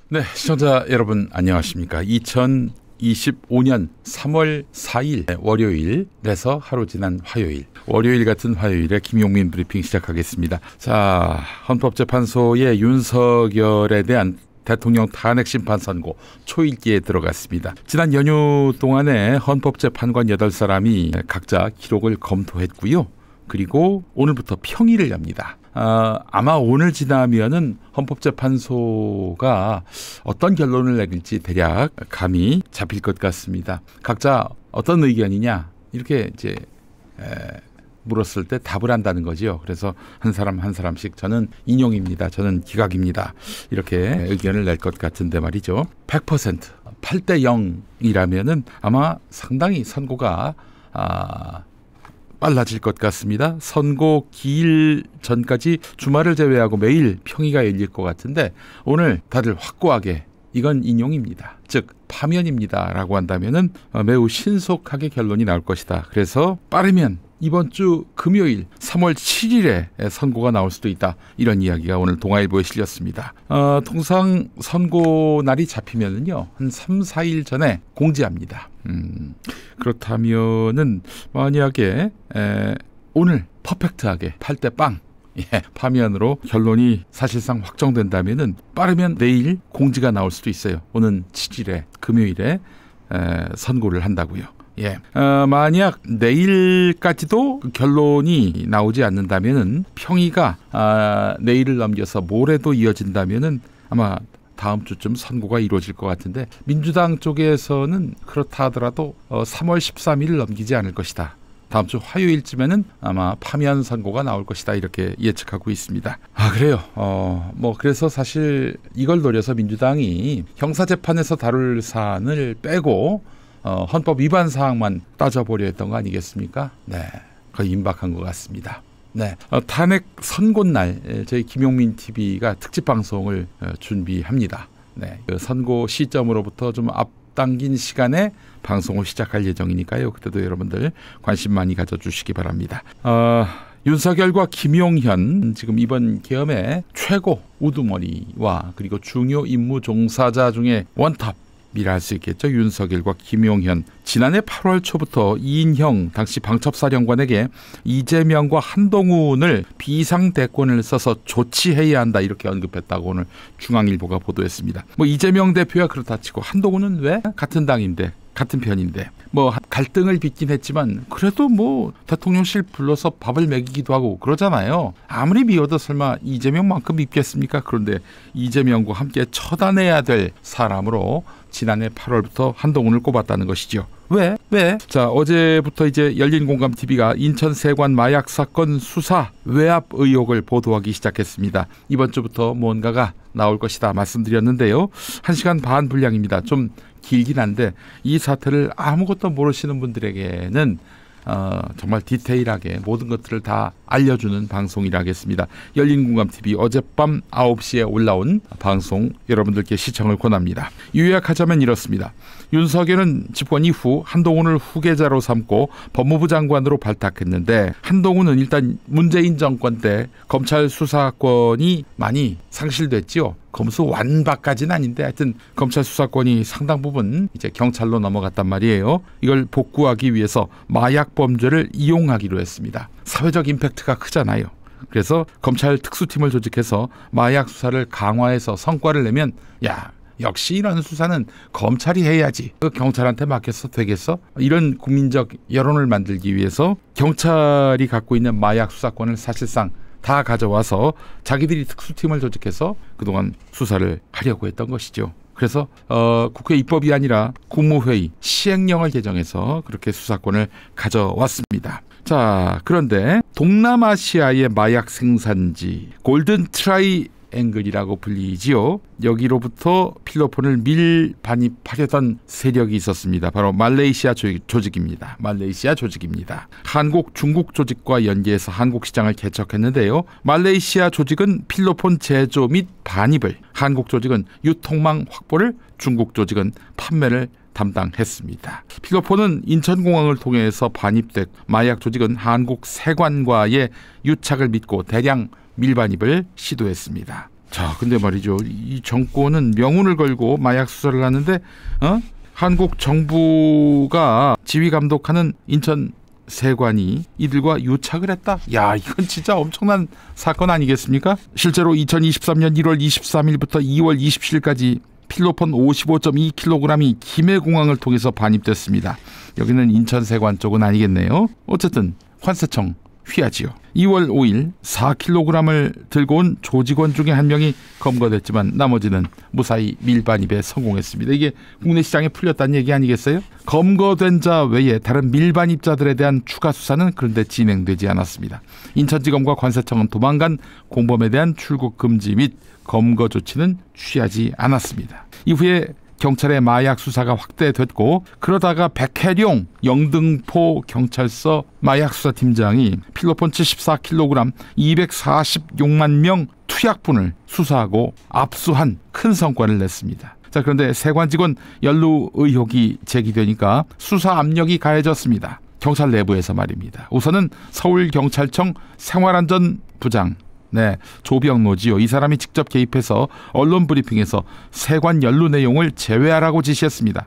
네, 시청자 여러분 안녕하십니까. 2025년 3월 4일 월요일에서 하루 지난 화요일, 월요일 같은 화요일에 김용민 브리핑 시작하겠습니다. 자, 헌법재판소의 윤석열에 대한 대통령 탄핵 심판 선고 초일기에 들어갔습니다. 지난 연휴 동안에 헌법재판관 8사람이 각자 기록을 검토했고요. 그리고 오늘부터 평의를 엽니다. 아마 오늘 지나면은 헌법재판소가 어떤 결론을 내릴지 대략 감이 잡힐 것 같습니다. 각자 어떤 의견이냐 이렇게 이제 물었을 때 답을 한다는 거죠. 그래서 한 사람 한 사람씩 저는 인용입니다. 저는 기각입니다. 이렇게 의견을 낼 것 같은데 말이죠. 100% 8대 0이라면은 아마 상당히 선고가 빨라질 것 같습니다. 선고 기일 전까지 주말을 제외하고 매일 평의가 열릴 것 같은데 오늘 다들 확고하게 이건 인용입니다. 즉 파면입니다 라고 한다면은 매우 신속하게 결론이 나올 것이다. 그래서 빠르면 이번 주 금요일 3월 7일에 선고가 나올 수도 있다. 이런 이야기가 오늘 동아일보에 실렸습니다. 통상 선고 날이 잡히면은요 한 3, 4일 전에 공지합니다. 그렇다면은 만약에 오늘 퍼펙트하게 8대 빵 파면으로 결론이 사실상 확정된다면은 빠르면 내일 공지가 나올 수도 있어요. 오는 7일에 금요일에 선고를 한다고요. 만약 내일까지도 결론이 나오지 않는다면은 평의가 내일을 넘겨서 모레도 이어진다면은 아마 다음 주쯤 선고가 이루어질 것 같은데 민주당 쪽에서는 그렇다 하더라도 3월 13일을 넘기지 않을 것이다. 다음 주 화요일쯤에는 아마 파면 선고가 나올 것이다. 이렇게 예측하고 있습니다. 그래요. 그래서 사실 이걸 노려서 민주당이 형사재판에서 다룰 사안을 빼고 헌법 위반 사항만 따져보려 했던 거 아니겠습니까? 네, 거의 임박한 것 같습니다. 네, 탄핵 선고날 저희 김용민 TV가 특집 방송을 준비합니다. 네, 그 선고 시점으로부터 좀 앞당긴 시간에 방송을 시작할 예정이니까요. 그때도 여러분들 관심 많이 가져주시기 바랍니다. 윤석열과 김용현 지금 이번 계엄의 최고 우두머리와 그리고 중요 임무 종사자 중에 원탑 이라 할 수 있겠죠. 윤석열과 김용현 지난해 8월 초부터 이인형 당시 방첩사령관에게 이재명과 한동훈을 비상대권을 써서 조치해야 한다 이렇게 언급했다고 오늘 중앙일보가 보도했습니다. 이재명 대표야 그렇다 치고 한동훈은 왜? 같은 당인데 같은 편인데 갈등을 빚긴 했지만 그래도 대통령실 불러서 밥을 먹이기도 하고 그러잖아요. 아무리 미워도 설마 이재명만큼 밉겠습니까? 그런데 이재명과 함께 처단해야 될 사람으로 지난해 8월부터 한동훈을 꼽았다는 것이죠. 왜? 자, 어제부터 이제 열린공감TV가 인천 세관 마약 사건 수사 외압 의혹을 보도하기 시작했습니다. 이번 주부터 뭔가가 나올 것이다 말씀드렸는데요. 1시간 반 분량입니다. 좀 길긴 한데 이 사태를 아무것도 모르시는 분들에게는 정말 디테일하게 모든 것들을 다 알려주는 방송이라 하겠습니다. 열린공감TV 어젯밤 9시에 올라온 방송 여러분들께 시청을 권합니다. 요약하자면 이렇습니다. 윤석열은 집권 이후 한동훈을 후계자로 삼고 법무부 장관으로 발탁했는데 한동훈은 일단 문재인 정권 때 검찰 수사권이 많이 상실됐지요. 검수 완박까지는 아닌데 하여튼 검찰 수사권이 상당 부분 이제 경찰로 넘어갔단 말이에요. 이걸 복구하기 위해서 마약 범죄를 이용하기로 했습니다. 사회적 임팩트가 크잖아요. 그래서 검찰 특수팀을 조직해서 마약 수사를 강화해서 성과를 내면 역시 이런 수사는 검찰이 해야지. 경찰한테 맡겨서 되겠어? 이런 국민적 여론을 만들기 위해서 경찰이 갖고 있는 마약 수사권을 사실상 다 가져와서 자기들이 특수팀을 조직해서 그동안 수사를 하려고 했던 것이죠. 그래서 국회 입법이 아니라 국무회의 시행령을 개정해서 그렇게 수사권을 가져왔습니다. 자, 그런데 동남아시아의 마약 생산지 골든 트라이앵글이라고 불리지요. 여기로부터 필로폰을 밀반입하려던 세력이 있었습니다. 바로 말레이시아 조직입니다. 한국, 중국 조직과 연계해서 한국 시장을 개척했는데요. 말레이시아 조직은 필로폰 제조 및 반입을, 한국 조직은 유통망 확보를, 중국 조직은 판매를 담당했습니다. 필로폰은 인천공항을 통해서 반입됐 마약 조직은 한국 세관과의 유착을 믿고 대량 밀반입을 시도했습니다. 자, 근데 말이죠. 이 정권은 명운을 걸고 마약 수사를 하는데 한국 정부가 지휘 감독하는 인천 세관이 이들과 유착을 했다. 야, 이건 진짜 엄청난 사건 아니겠습니까? 실제로 2023년 1월 23일부터 2월 27일까지 필로폰 55.2kg이 김해공항을 통해서 반입됐습니다. 여기는 인천세관 쪽은 아니겠네요. 어쨌든 관세청 휘하지요. 2월 5일 4kg을 들고 온 조직원 중에 한 명이 검거됐지만 나머지는 무사히 밀반입에 성공했습니다. 이게 국내 시장에 풀렸다는 얘기 아니겠어요? 검거된 자 외에 다른 밀반입자들에 대한 추가 수사는 그런데 진행되지 않았습니다. 인천지검과 관세청은 도망간 공범에 대한 출국 금지 및 검거 조치는 취하지 않았습니다. 이후에 경찰의 마약 수사가 확대됐고 그러다가 백혜룡 영등포 경찰서 마약수사팀장이 필로폰 74kg 246만 명 투약분을 수사하고 압수한 큰 성과를 냈습니다. 자, 그런데 세관 직원 연루 의혹이 제기되니까 수사 압력이 가해졌습니다. 경찰 내부에서 말입니다. 우선은 서울경찰청 생활안전부장 조병노지요. 이 사람이 직접 개입해서 언론 브리핑에서 세관 연루 내용을 제외하라고 지시했습니다.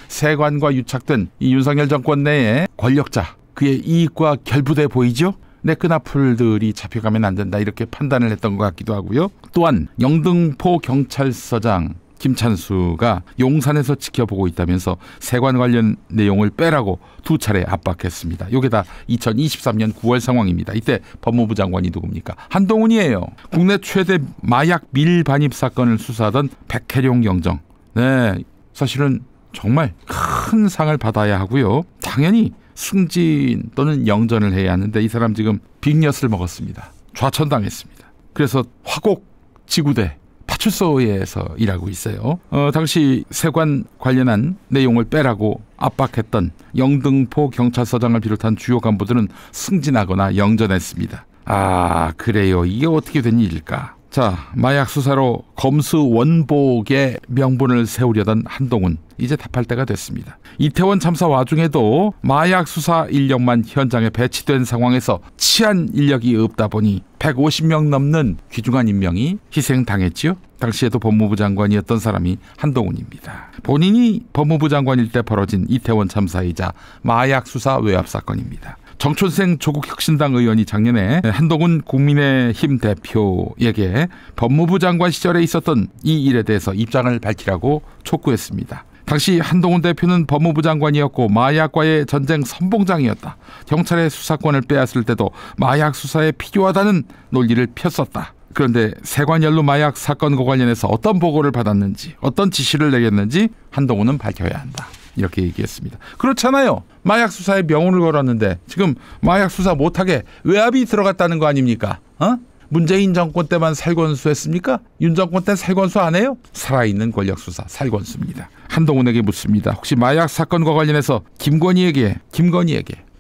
세관과 유착된 이 윤석열 정권 내의 권력자, 그의 이익과 결부돼 보이죠? 내 끈앞풀들이 잡혀가면 안 된다, 이렇게 판단을 했던 것 같기도 하고요. 또한 영등포 경찰서장 김찬수가 용산에서 지켜보고 있다면서 세관 관련 내용을 빼라고 2차례 압박했습니다. 이게 다 2023년 9월 상황입니다. 이때 법무부 장관이 누굽니까? 한동훈이에요. 국내 최대 마약 밀반입 사건을 수사하던 백혜룡 경정. 사실은 정말 큰 상을 받아야 하고요. 당연히 승진 또는 영전을 해야 하는데 이 사람 지금 빅엿을 먹었습니다. 좌천당했습니다. 그래서 화곡 지구대 파출소에서 일하고 있어요. 당시 세관 관련한 내용을 빼라고 압박했던 영등포 경찰서장을 비롯한 주요 간부들은 승진하거나 영전했습니다. 그래요. 이게 어떻게 된 일일까? 자, 마약 수사로 검수 원복의 명분을 세우려던 한동훈, 이제 답할 때가 됐습니다. 이태원 참사 와중에도 마약 수사 인력만 현장에 배치된 상황에서 치안 인력이 없다 보니 150명 넘는 귀중한 인명이 희생당했지요. 당시에도 법무부 장관이었던 사람이 한동훈입니다. 본인이 법무부 장관일 때 벌어진 이태원 참사이자 마약 수사 외압 사건입니다. 정춘생 조국혁신당 의원이 작년에 한동훈 국민의힘 대표에게 법무부 장관 시절에 있었던 이 일에 대해서 입장을 밝히라고 촉구했습니다. 당시 한동훈 대표는 법무부 장관이었고 마약과의 전쟁 선봉장이었다. 경찰의 수사권을 빼앗을 때도 마약 수사에 필요하다는 논리를 폈었다. 그런데 세관 연루 마약 사건과 관련해서 어떤 보고를 받았는지, 어떤 지시를 내렸는지 한동훈은 밝혀야 한다, 이렇게 얘기했습니다. 그렇잖아요. 마약 수사에 명운을 걸었는데 지금 마약 수사 못하게 외압이 들어갔다는 거 아닙니까? 문재인 정권 때만 살건수했습니까? 윤 정권 때 살건수 안 해요? 살아있는 권력 수사 살건수입니다. 한동훈에게 묻습니다. 혹시 마약 사건과 관련해서 김건희에게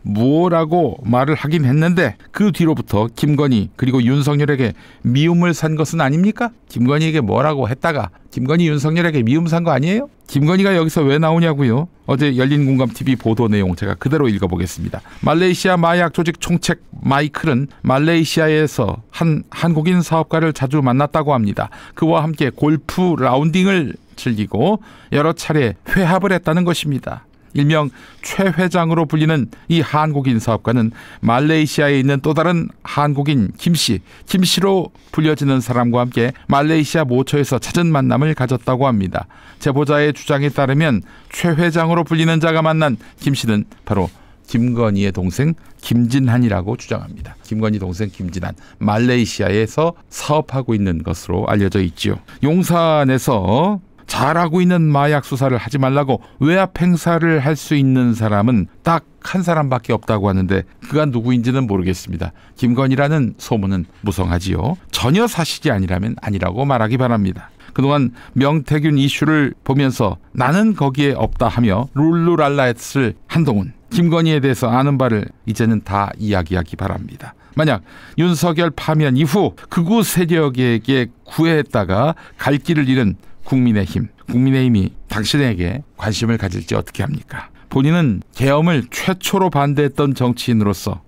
뭐라고 말을 하긴 했는데 그 뒤로부터 김건희 그리고 윤석열에게 미움을 산 것은 아닙니까? 김건희에게 뭐라고 했다가 김건희 윤석열에게 미움 산 거 아니에요? 김건희가 여기서 왜 나오냐고요? 어제 열린공감TV 보도 내용 제가 그대로 읽어보겠습니다. 말레이시아 마약 조직 총책 마이클은 말레이시아에서 한 한국인 사업가를 자주 만났다고 합니다. 그와 함께 골프 라운딩을 즐기고 여러 차례 회합을 했다는 것입니다. 일명 최 회장으로 불리는 이 한국인 사업가는 말레이시아에 있는 또 다른 한국인 김씨로 불려지는 사람과 함께 말레이시아 모처에서 잦은 만남을 가졌다고 합니다. 제보자의 주장에 따르면 최 회장으로 불리는 자가 만난 김씨는 바로 김건희의 동생 김진한이라고 주장합니다. 김건희 동생 김진한, 말레이시아에서 사업하고 있는 것으로 알려져 있지요. 용산에서 잘하고 있는 마약 수사를 하지 말라고 외압 행사를 할 수 있는 사람은 딱 한 사람밖에 없다고 하는데 그가 누구인지는 모르겠습니다. 김건희라는 소문은 무성하지요. 전혀 사실이 아니라면 아니라고 말하기 바랍니다. 그동안 명태균 이슈를 보면서 나는 거기에 없다 하며 룰루랄라 했을 한동훈, 김건희에 대해서 아는 바를 이제는 다 이야기하기 바랍니다. 만약 윤석열 파면 이후 극우 세력에게 구애했다가 갈 길을 잃은 국민의힘이 당신에게 관심을 가질지 어떻게 합니까? 본인은 계엄을 최초로 반대했던 정치인으로서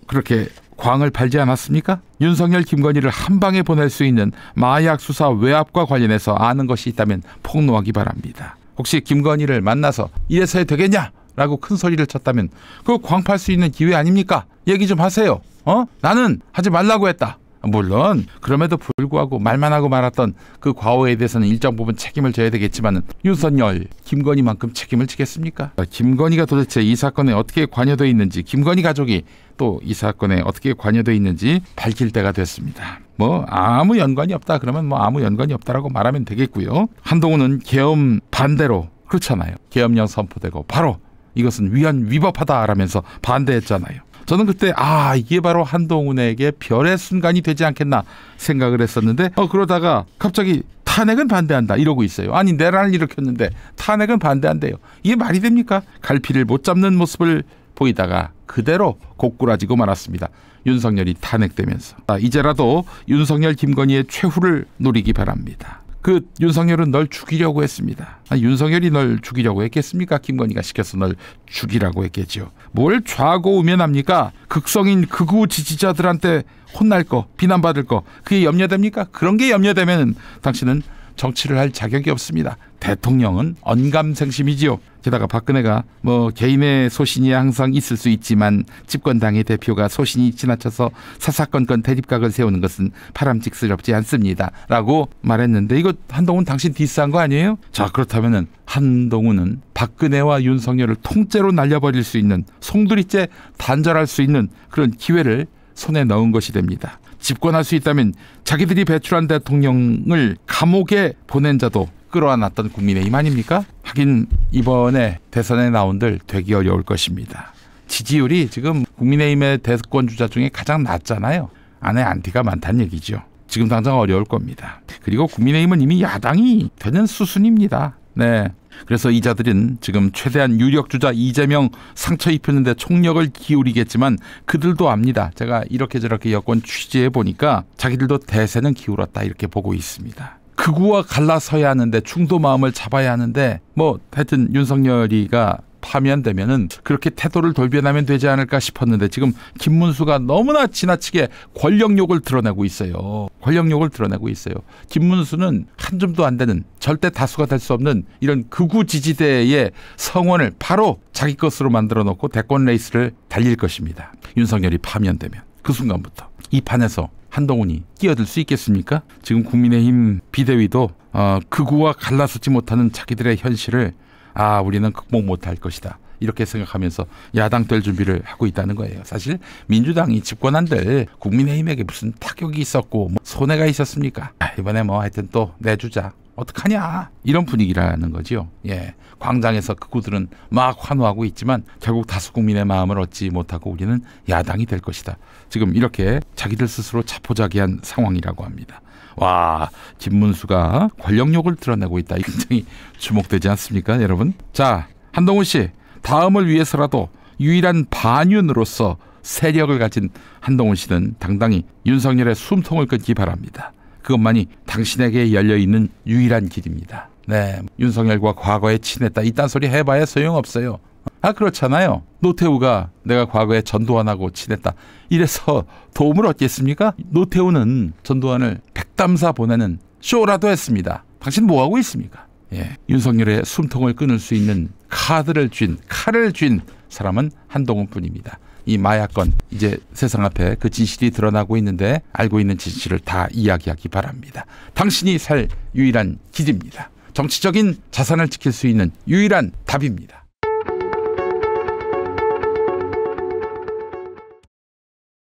그렇게 광을 팔지 않았습니까? 윤석열, 김건희를 한 방에 보낼 수 있는 마약 수사 외압과 관련해서 아는 것이 있다면 폭로하기 바랍니다. 혹시 김건희를 만나서 이래서 되겠냐? 라고 큰 소리를 쳤다면 그거 광 팔 수 있는 기회 아닙니까? 얘기 좀 하세요. 나는 하지 말라고 했다. 물론 그럼에도 불구하고 말만 하고 말았던 그 과오에 대해서는 일정 부분 책임을 져야 되겠지만 윤석열, 김건희만큼 책임을 지겠습니까? 김건희가 도대체 이 사건에 어떻게 관여되어 있는지, 김건희 가족이 또 이 사건에 어떻게 관여되어 있는지 밝힐 때가 됐습니다. 뭐 아무 연관이 없다 그러면 뭐 아무 연관이 없다라고 말하면 되겠고요. 한동훈은 계엄 반대로, 그렇잖아요. 계엄령 선포되고 바로 이것은 위법하다라면서 반대했잖아요. 저는 그때 이게 바로 한동훈에게 별의 순간이 되지 않겠나 생각을 했었는데 그러다가 갑자기 탄핵은 반대한다 이러고 있어요. 아니 내란을 일으켰는데 탄핵은 반대한대요. 이게 말이 됩니까? 갈피를 못 잡는 모습을 보이다가 그대로 고꾸라지고 말았습니다. 윤석열이 탄핵되면서. 이제라도 윤석열, 김건희의 최후를 노리기 바랍니다. 그 윤석열은 널 죽이려고 했습니다. 윤석열이 널 죽이려고 했겠습니까? 김건희가 시켜서 널 죽이라고 했겠죠. 뭘 좌고우면합니까? 극성인 극우 지지자들한테 혼날 거, 비난받을 거, 그게 염려됩니까? 그런 게 염려되면 당신은 정치를 할 자격이 없습니다. 대통령은 언감생심이지요. 게다가 박근혜가 개인의 소신이 항상 있을 수 있지만 집권당의 대표가 소신이 지나쳐서 사사건건 대립각을 세우는 것은 바람직스럽지 않습니다. 라고 말했는데 이거 한동훈 당신 디스한 거 아니에요? 자, 그렇다면은 한동훈은 박근혜와 윤석열을 통째로 날려버릴 수 있는, 송두리째 단절할 수 있는 그런 기회를 손에 넣은 것이 됩니다. 집권할 수 있다면 자기들이 배출한 대통령을 감옥에 보낸 자도 끌어안았던 국민의힘 아닙니까? 하긴 이번에 대선에 나온들 되기 어려울 것입니다. 지지율이 지금 국민의힘의 대권 주자 중에 가장 낮잖아요. 안에 안티가 많다는 얘기죠. 지금 당장 어려울 겁니다. 그리고 국민의힘은 이미 야당이 되는 수순입니다. 네. 그래서 이자들은 지금 최대한 유력 주자 이재명 상처 입히는데 총력을 기울이겠지만 그들도 압니다. 제가 이렇게 저렇게 여권 취재해 보니까 자기들도 대세는 기울었다 이렇게 보고 있습니다. 극우와 갈라서야 하는데, 중도 마음을 잡아야 하는데 하여튼 윤석열이가 파면되면은 그렇게 태도를 돌변하면 되지 않을까 싶었는데 지금 김문수가 너무나 지나치게 권력욕을 드러내고 있어요. 권력욕을 드러내고 있어요. 김문수는 한 줌도 안 되는, 절대 다수가 될 수 없는 이런 극우 지지대의 성원을 바로 자기 것으로 만들어 놓고 대권 레이스를 달릴 것입니다. 윤석열이 파면되면 그 순간부터 이 판에서 한동훈이 끼어들 수 있겠습니까? 지금 국민의힘 비대위도 극우와 갈라서지 못하는 자기들의 현실을 우리는 극복 못할 것이다 이렇게 생각하면서 야당 될 준비를 하고 있다는 거예요. 사실 민주당이 집권한들 국민의힘에게 무슨 타격이 있었고 손해가 있었습니까? 이번에 하여튼 또 내주자, 어떡하냐, 이런 분위기라는 거죠. 예, 광장에서 극우들은 막 환호하고 있지만 결국 다수 국민의 마음을 얻지 못하고 우리는 야당이 될 것이다. 지금 이렇게 자기들 스스로 자포자기한 상황이라고 합니다. 와, 김문수가 권력욕을 드러내고 있다. 굉장히 주목되지 않습니까, 여러분? 자, 한동훈 씨, 다음을 위해서라도 유일한 반윤으로서 세력을 가진 한동훈 씨는 당당히 윤석열의 숨통을 끊기 바랍니다. 그것만이 당신에게 열려있는 유일한 길입니다. 네, 윤석열과 과거에 친했다 이딴 소리 해봐야 소용없어요. 그렇잖아요. 노태우가 내가 과거에 전두환하고 친했다 이래서 도움을 얻겠습니까? 노태우는 전두환을 백담사 보내는 쇼라도 했습니다. 당신 뭐하고 있습니까? 예, 윤석열의 숨통을 끊을 수 있는 칼을 쥔 사람은 한동훈뿐입니다. 이 마약건 이제 세상 앞에 그 진실이 드러나고 있는데 알고 있는 진실을 다 이야기하기 바랍니다. 당신이 살 유일한 길입니다. 정치적인 자산을 지킬 수 있는 유일한 답입니다.